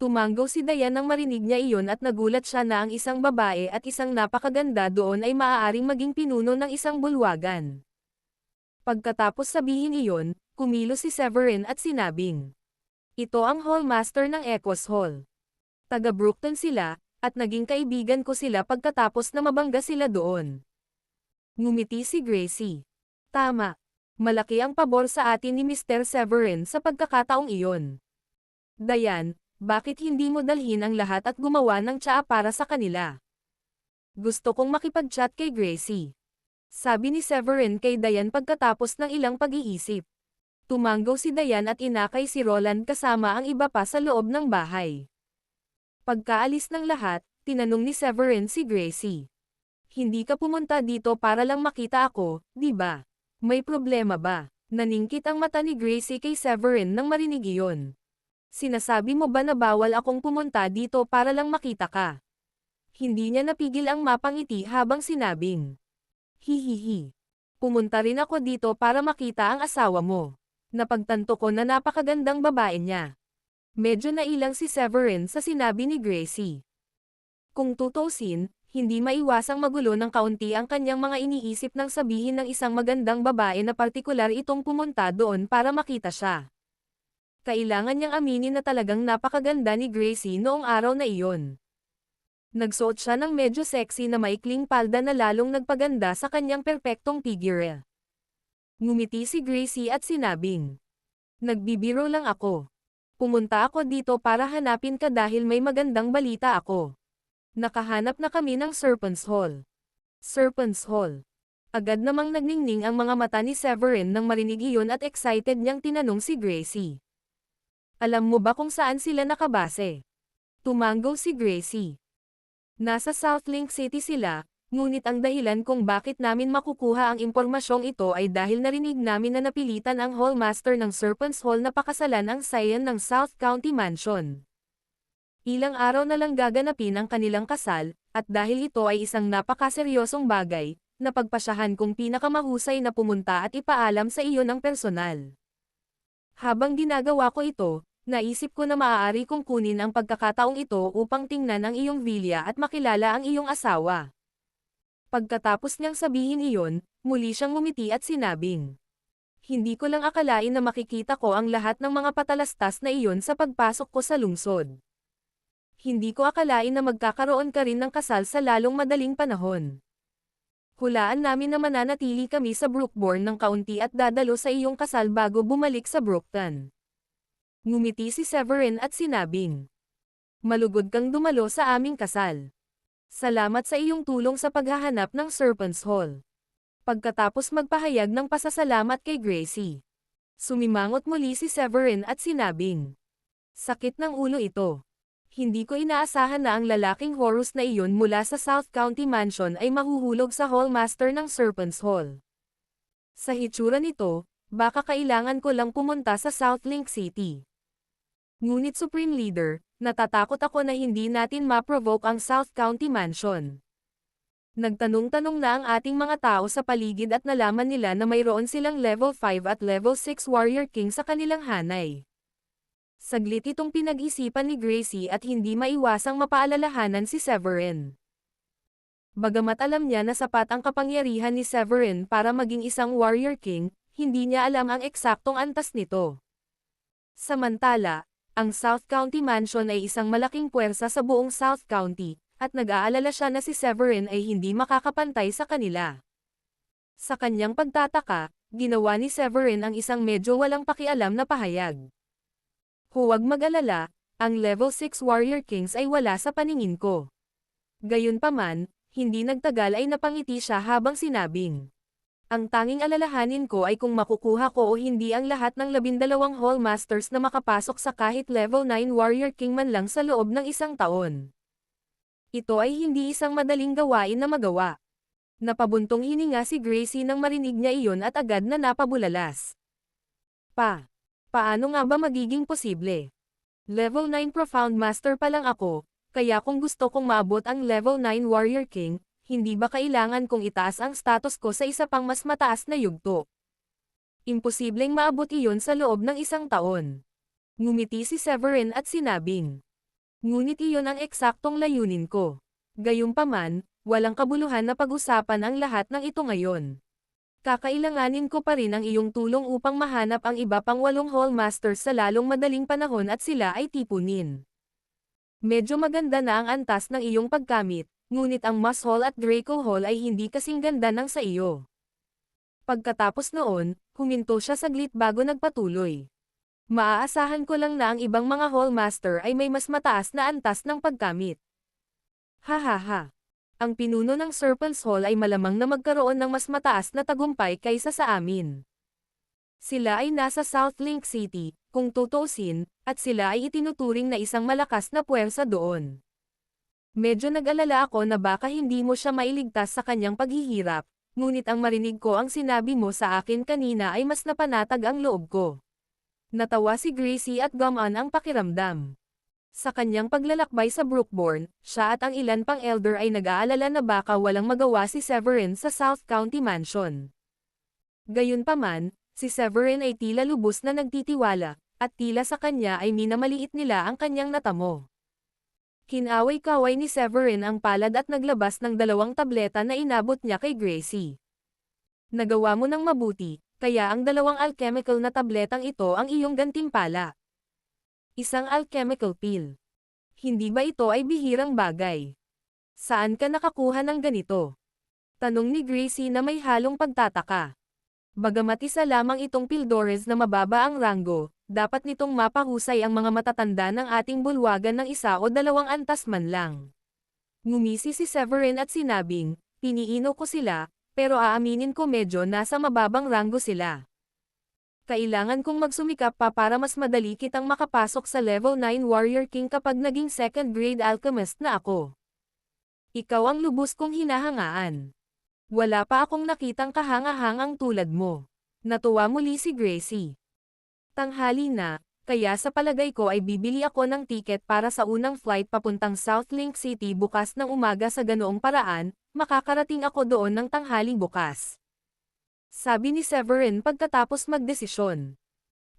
Tumango si Diane nang marinig niya iyon at nagulat siya na ang isang babae at isang napakaganda doon ay maaaring maging pinuno ng isang bulwagan. Pagkatapos sabihin iyon, kumilos si Severin at sinabing, "Ito ang hallmaster ng Echoes Hall. Taga Brookton sila, at naging kaibigan ko sila pagkatapos na mabangga sila doon." Ngumiti si Gracie. "Tama. Malaki ang pabor sa atin ni Mr. Severin sa pagkakataong iyon. Diane, bakit hindi mo dalhin ang lahat at gumawa ng tsaa para sa kanila? Gusto kong makipag-chat kay Gracie." Sabi ni Severin kay Diane pagkatapos ng ilang pag-iisip. Tumango si Diane at inakay si Roland kasama ang iba pa sa loob ng bahay. Pagkaalis ng lahat, tinanong ni Severin si Gracie. "Hindi ka pumunta dito para lang makita ako, di ba? May problema ba?" Naningkit ang mata ni Gracie kay Severin nang marinig iyon. "Sinasabi mo ba na bawal akong pumunta dito para lang makita ka?" Hindi niya napigil ang mapangiti habang sinabing, "Hihihi. Pumunta rin ako dito para makita ang asawa mo. Napagtanto ko na napakagandang babae niya." Medyo nailang si Severin sa sinabi ni Gracie. Kung tutusin, hindi maiwasang magulo ng kaunti ang kanyang mga iniisip nang sabihin ng isang magandang babae na partikular itong pumunta doon para makita siya. Kailangan niyang aminin na talagang napakaganda ni Gracie noong araw na iyon. Nagsuot siya ng medyo sexy na maikling palda na lalong nagpaganda sa kanyang perpektong figure. Ngumiti si Gracie at sinabing, "Nagbibiro lang ako. Pumunta ako dito para hanapin ka dahil may magandang balita ako. Nakahanap na kami ng Serpent's Hall." Serpent's Hall. Agad namang nagningning ang mga mata ni Severin nang marinig iyon at excited niyang tinanong si Gracie. "Alam mo ba kung saan sila nakabase?" Tumanggo si Gracie. "Nasa South Link City sila, ngunit ang dahilan kung bakit namin makukuha ang impormasyong ito ay dahil narinig namin na napilitan ang Hallmaster ng Serpent's Hall na pakasalan ang Scion ng South County Mansion. Ilang araw na lang gaganapin ang kanilang kasal, at dahil ito ay isang napakaseryosong bagay, napagpasyahan kong pinakamahusay na pumunta at ipaalam sa iyo ng personal. Habang ginagawa ko ito, naisip ko na maaari kong kunin ang pagkakataong ito upang tingnan ang iyong vilya at makilala ang iyong asawa." Pagkatapos niyang sabihin iyon, muli siyang ngumiti at sinabing, "Hindi ko lang akalain na makikita ko ang lahat ng mga patalastas na iyon sa pagpasok ko sa lungsod. Hindi ko akalain na magkakaroon ka rin ng kasal sa lalong madaling panahon. Hulaan namin na mananatili kami sa Brookbourne ng kaunti at dadalo sa iyong kasal bago bumalik sa Brookton." Ngumiti si Severin at sinabing, "Malugod kang dumalo sa aming kasal. Salamat sa iyong tulong sa paghahanap ng Serpent's Hall." Pagkatapos magpahayag ng pasasalamat kay Gracie, sumimangot muli si Severin at sinabing, "Sakit ng ulo ito. Hindi ko inaasahan na ang lalaking Horus na iyon mula sa South County Mansion ay mahuhulog sa Hallmaster ng Serpent's Hall. Sa hitsura nito, baka kailangan ko lang pumunta sa South Link City. Ngunit Supreme Leader, natatakot ako na hindi natin ma-provoke ang South County Mansion. Nagtanong-tanong na ang ating mga tao sa paligid at nalaman nila na mayroon silang level 5 at level 6 Warrior King sa kanilang hanay." Saglit itong pinag-isipan ni Gracie at hindi maiwasang mapaalalahanan si Severin. Bagamat alam niya na sapat ang kapangyarihan ni Severin para maging isang Warrior King, hindi niya alam ang eksaktong antas nito. Samantala, ang South County Mansion ay isang malaking puwersa sa buong South County, at nag-aalala siya na si Severin ay hindi makakapantay sa kanila. Sa kanyang pagtataka, ginawa ni Severin ang isang medyo walang pakialam na pahayag. "Huwag mag-alala, ang level 6 Warrior Kings ay wala sa paningin ko." Gayunpaman, hindi nagtagal ay napangiti siya habang sinabing, "Ang tanging alalahanin ko ay kung makukuha ko o hindi ang lahat ng 12 Hallmasters na makapasok sa kahit level 9 Warrior King man lang sa loob ng isang taon. Ito ay hindi isang madaling gawain na magawa." Napabuntong hininga si Gracie nang marinig niya iyon at agad na napabulalas. Paano nga ba magiging posible? Level 9 Profound Master pa lang ako, kaya kung gusto kong maabot ang level 9 Warrior King, hindi ba kailangan kong itaas ang status ko sa isa pang mas mataas na yugto? Imposibleng maabot iyon sa loob ng isang taon. Ngumiti si Severin at sinabing, "Ngunit iyon ang eksaktong layunin ko. Gayunpaman, walang kabuluhan na pag-usapan ang lahat ng ito ngayon. Kakailanganin ko pa rin ang iyong tulong upang mahanap ang iba pang 8 Hallmasters sa lalong madaling panahon at sila ay tipunin. Medyo maganda na ang antas ng iyong pagkamit, ngunit ang Moss Hall at Draco Hall ay hindi kasing ganda ng sa iyo." Pagkatapos noon, huminto siya saglit bago nagpatuloy. "Maaasahan ko lang na ang ibang mga Hallmaster ay may mas mataas na antas ng pagkamit. Hahaha. Ang pinuno ng Serpent's Hall ay malamang na magkaroon ng mas mataas na tagumpay kaysa sa amin. Sila ay nasa South Link City, kung tutuusin, at sila ay itinuturing na isang malakas na puwersa doon. Medyo nag-alala ako na baka hindi mo siya mailigtas sa kanyang paghihirap, ngunit ang marinig ko ang sinabi mo sa akin kanina ay mas napanatag ang loob ko." Natawa si Gracie at gumaan ang pakiramdam. Sa kanyang paglalakbay sa Brookbourne, siya at ang ilan pang elder ay nag-aalala na baka walang magawa si Severin sa South County Mansion. Gayunpaman, si Severin ay tila lubos na nagtitiwala, at tila sa kanya ay minamaliit nila ang kanyang natamo. Kinaway-kaway ni Severin ang palad at naglabas ng 2 tableta na inabot niya kay Gracie. "Nagawa mo ng mabuti, kaya ang 2 alchemical na tabletang ito ang iyong gantimpala. Isang alchemical pill. Hindi ba ito ay bihirang bagay? Saan ka nakakuha ng ganito? Tanong ni Gracie na may halong pagtataka. Bagamat isa lamang itong Pildores na mababa ang ranggo, dapat nitong mapahusay ang mga matatanda ng ating bulwagan ng isa o dalawang antas man lang. Ngumisi si Severin at sinabing, piniino ko sila, pero aaminin ko medyo nasa mababang ranggo sila. Kailangan kong magsumikap pa para mas madali kitang makapasok sa level 9 Warrior King kapag naging second grade alchemist na ako. Ikaw ang lubos kong hinahangaan. Wala pa akong nakitang kahanga-hangang tulad mo. Natuwa muli si Gracie. Tanghali na, kaya sa palagay ko ay bibili ako ng tiket para sa unang flight papuntang South Link City bukas ng umaga sa ganoong paraan, makakarating ako doon ng tanghali bukas. Sabi ni Severin pagkatapos magdesisyon.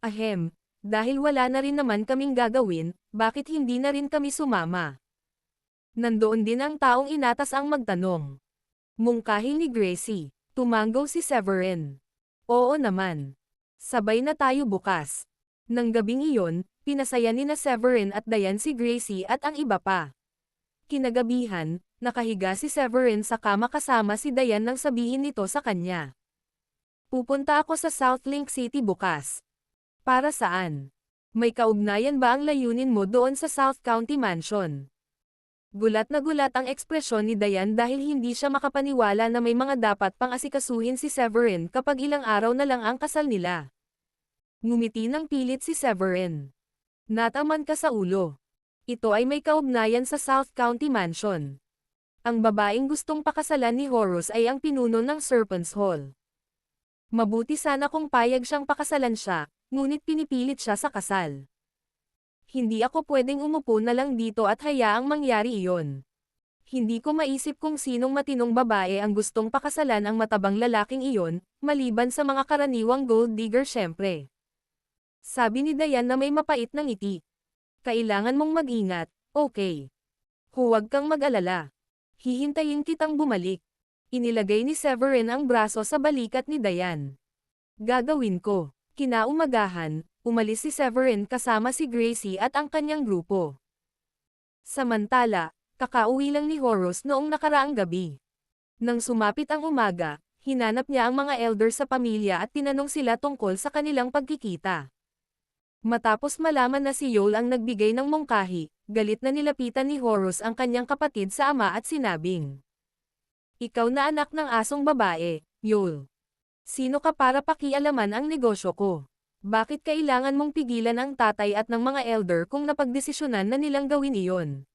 Ahem, dahil wala na rin naman kaming gagawin, bakit hindi na rin kami sumama? Nandoon din ang taong inatas ang magtanong. Mungkahi ni Gracie. Tumanggaw si Severin. Oo naman. Sabay na tayo bukas. Nang gabing iyon, pinasaya ni na Severin at Diane si Gracie at ang iba pa. Kinagabihan, nakahiga si Severin sa kama kasama si Diane nang sabihin nito sa kanya. Pupunta ako sa South Link City bukas. Para saan? May kaugnayan ba ang layunin mo doon sa South County Mansion? Gulat na gulat ang ekspresyon ni Diane dahil hindi siya makapaniwala na may mga dapat pang asikasuhin si Severin kapag ilang araw na lang ang kasal nila. Ngumiti ng pilit si Severin. Nataman ka sa ulo. Ito ay may kaugnayan sa South County Mansion. Ang babaeng gustong pakasalan ni Horus ay ang pinuno ng Serpent's Hall. Mabuti sana kung payag siyang pakasalan siya, ngunit pinipilit siya sa kasal. Hindi ako pwedeng umupo na lang dito at hayaang mangyari iyon. Hindi ko maisip kung sinong matinong babae ang gustong pakasalan ang matabang lalaking iyon, maliban sa mga karaniwang gold digger syempre. Sabi ni Diane na may mapait na ngiti. Kailangan mong mag-ingat, okay? Huwag kang mag-alala. Hihintayin kitang bumalik. Inilagay ni Severin ang braso sa balikat ni Diane. Gagawin ko. Kinaumagahan, umalis si Severin kasama si Gracie at ang kanyang grupo. Samantala, kakauwi lang ni Horus noong nakaraang gabi. Nang sumapit ang umaga, hinanap niya ang mga elder sa pamilya at tinanong sila tungkol sa kanilang pagkikita. Matapos malaman na si Yol ang nagbigay ng mungkahi, galit na nilapitan ni Horus ang kanyang kapatid sa ama at sinabing, ikaw na anak ng asong babae, Yol. Sino ka para pakialaman ang negosyo ko? Bakit kailangan mong pigilan ang tatay at ng mga elder kung napagdesisyonan na nilang gawin iyon?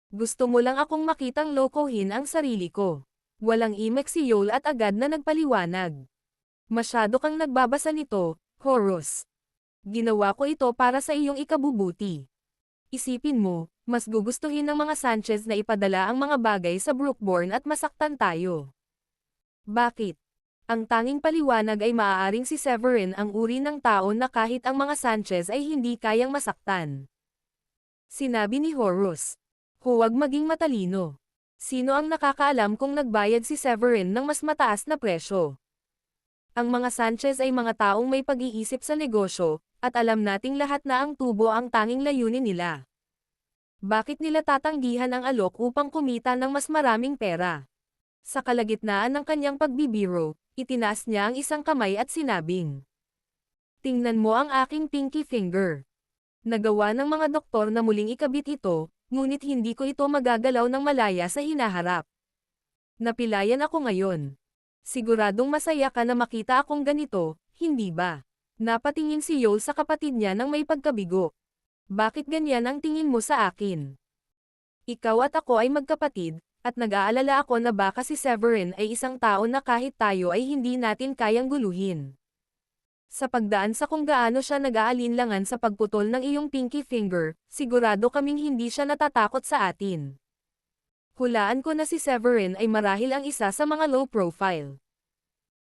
Gusto mo lang akong makitang lokohin ang sarili ko. Walang imek si Yol at agad na nagpaliwanag. Masyado kang nagbabasa nito, Horus. Ginawa ko ito para sa iyong ikabubuti. Isipin mo, mas gugustuhin ng mga Sanchez na ipadala ang mga bagay sa Brookborn at masaktan tayo. Bakit? Ang tanging paliwanag ay maaaring si Severin ang uri ng tao na kahit ang mga Sanchez ay hindi kayang masaktan. Sinabi ni Horus. Huwag maging matalino. Sino ang nakakaalam kung nagbayad si Severin ng mas mataas na presyo? Ang mga Sanchez ay mga taong may pag-iisip sa negosyo, at alam nating lahat na ang tubo ang tanging layunin nila. Bakit nila tatanggihan ang alok upang kumita ng mas maraming pera? Sa kalagitnaan ng kanyang pagbibiro, itinaas niya ang isang kamay at sinabing, tingnan mo ang aking pinky finger. Nagawa ng mga doktor na muling ikabit ito, ngunit hindi ko ito magagalaw ng malaya sa hinaharap. Napilayan ako ngayon. Siguradong masaya ka na makita akong ganito, hindi ba? Napatingin si Yol sa kapatid niya nang may pagkabigo. Bakit ganyan ang tingin mo sa akin? Ikaw at ako ay magkapatid, at nag-aalala ako na baka si Severin ay isang tao na kahit tayo ay hindi natin kayang guluhin. Sa pagdaan sa kung gaano siya nag-aalinlangan sa pagputol ng iyong pinky finger, sigurado kaming hindi siya natatakot sa atin. Hulaan ko na si Severin ay marahil ang isa sa mga low profile.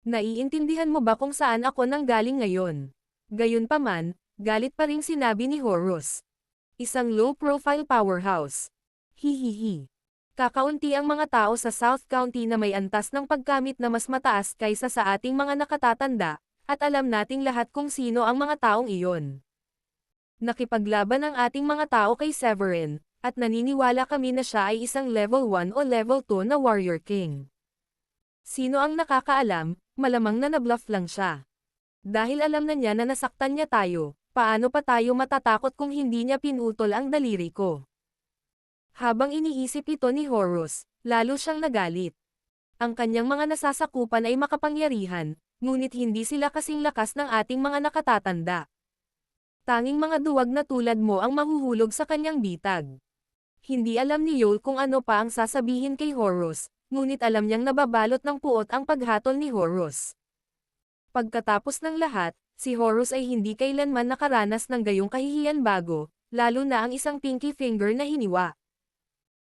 Naiintindihan mo ba kung saan ako nanggaling ngayon? Gayunpaman, galit pa ring sinabi ni Horus. Isang low-profile powerhouse. Hihihi. Kakaunti ang mga tao sa South County na may antas ng pagkamit na mas mataas kaysa sa ating mga nakatatanda, at alam nating lahat kung sino ang mga taong iyon. Nakipaglaban ang ating mga tao kay Severin, at naniniwala kami na siya ay isang level 1 o level 2 na warrior king. Sino ang nakakaalam, malamang na nabluff lang siya. Dahil alam na niya na nasaktan niya tayo, paano pa tayo matatakot kung hindi niya pinutol ang daliri ko? Habang iniisip ito ni Horus, lalo siyang nagalit. Ang kanyang mga nasasakupan ay makapangyarihan, ngunit hindi sila kasing lakas ng ating mga nakatatanda. Tanging mga duwag na tulad mo ang mahuhulog sa kanyang bitag. Hindi alam ni Yol kung ano pa ang sasabihin kay Horus, ngunit alam niyang nababalot ng puot ang paghatol ni Horus. Pagkatapos ng lahat, si Horus ay hindi kailanman nakaranas ng gayong kahihiyan bago, lalo na ang isang pinky finger na hiniwa.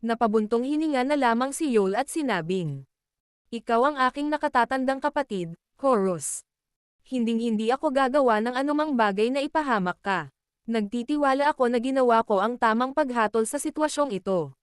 Napabuntong hininga na lamang si Yol at sinabing, "Ikaw ang aking nakatatandang kapatid, Horus. Hinding-hindi ako gagawa ng anumang bagay na ipahamak ka. Nagtitiwala ako na ginawa ko ang tamang paghatol sa sitwasyong ito."